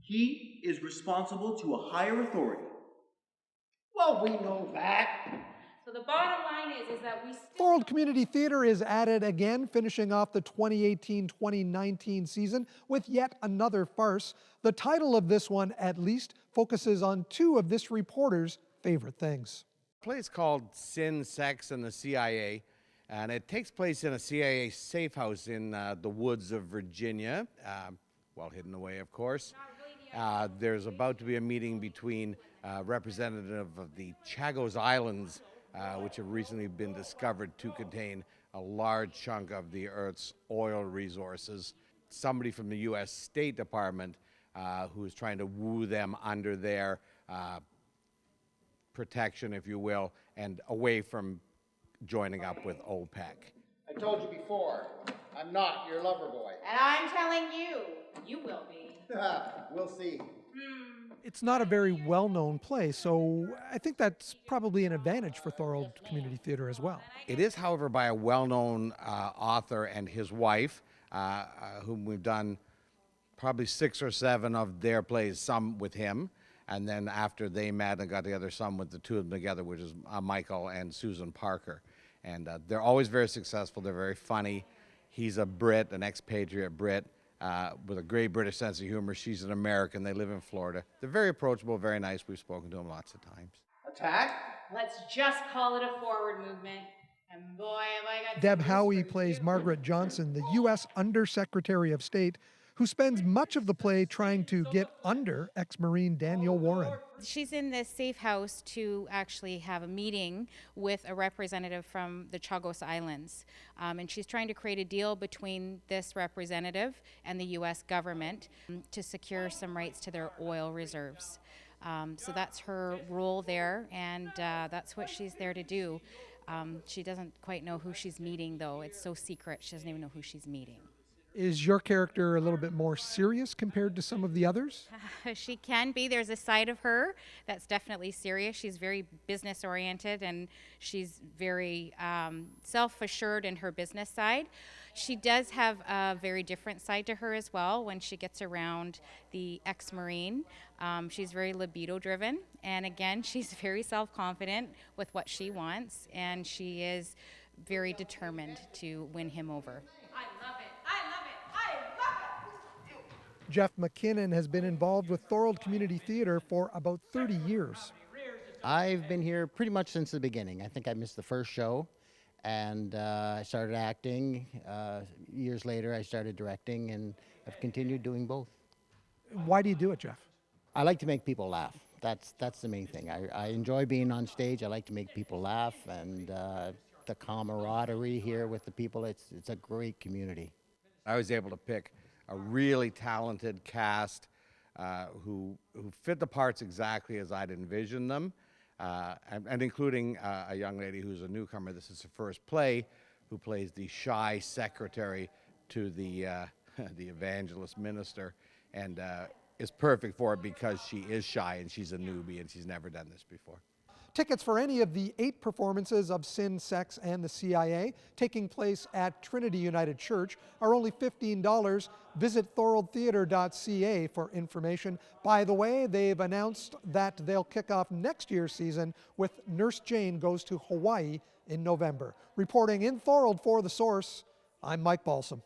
He is responsible to a higher authority. Well, we know that. So the bottom line is that we still... Thorold Community Theatre is at it again, finishing off the 2018-2019 season with yet another farce. The title of this one, at least, focuses on two of this reporter's favorite things. The play is called Sin, Sex, and the CIA, and it takes place in a CIA safe house in the woods of Virginia, well hidden away, of course. There's about to be a meeting between representative of the Chagos Islands, which have recently been discovered to contain a large chunk of the Earth's oil resources. Somebody from the U.S. State Department who is trying to woo them under their protection, if you will, and away from joining up with OPEC. I told you before, I'm not your lover boy. And I'm telling you, you will be. We'll see. It's not a very well-known play, so I think that's probably an advantage for Thorold Community Theatre as well. It is, however, by a well-known author and his wife, whom we've done probably 6 or 7 of their plays, some with him, and then after they met and got together, some with the two of them together, which is Michael and Susan Parker. And they're always very successful. They're very funny. He's a Brit, an expatriate Brit, with a great British sense of humor. She's an American. They live in Florida. They're very approachable, very nice. We've spoken to them lots of times. Attack? Let's just call it a forward movement. And boy, have I got... Deb Howey plays Margaret Johnson, the U.S. Undersecretary of State, who spends much of the play trying to get under ex-Marine Daniel Warren. She's in this safe house to actually have a meeting with a representative from the Chagos Islands. And she's trying to create a deal between this representative and the U.S. government to secure some rights to their oil reserves. So that's her role there, and that's what she's there to do. She doesn't quite know who she's meeting, though. It's so secret, she doesn't even know who she's meeting. Is your character a little bit more serious compared to some of the others? She can be. There's a side of her that's definitely serious. She's very business oriented, and she's very self-assured in her business side. She does have a very different side to her as well when she gets around the ex-Marine. She's very libido driven, and again, she's very self-confident with what she wants, and she is very determined to win him over. I love it. I love it. I love it. Jeff McKinnon has been involved with Thorold Community Theatre for about 30 years. I've been here pretty much since the beginning. I think I missed the first show, and I started acting. Years later, I started directing, and I've continued doing both. Why do you do it, Jeff? I like to make people laugh. That's the main thing. I enjoy being on stage. I like to make people laugh, and the camaraderie here with the people, it's a great community. I was able to pick a really talented cast who fit the parts exactly as I'd envisioned them, and including a young lady who's a newcomer. This is her first play, who plays the shy secretary to the evangelist minister, and is perfect for it because she is shy and she's a newbie and she's never done this before. Tickets for any of the 8 performances of Sin, Sex, and the CIA taking place at Trinity United Church are only $15. Visit thoroldtheatre.ca for information. By the way, they've announced that they'll kick off next year's season with Nurse Jane Goes to Hawaii in November. Reporting in Thorold for The Source, I'm Mike Balsom.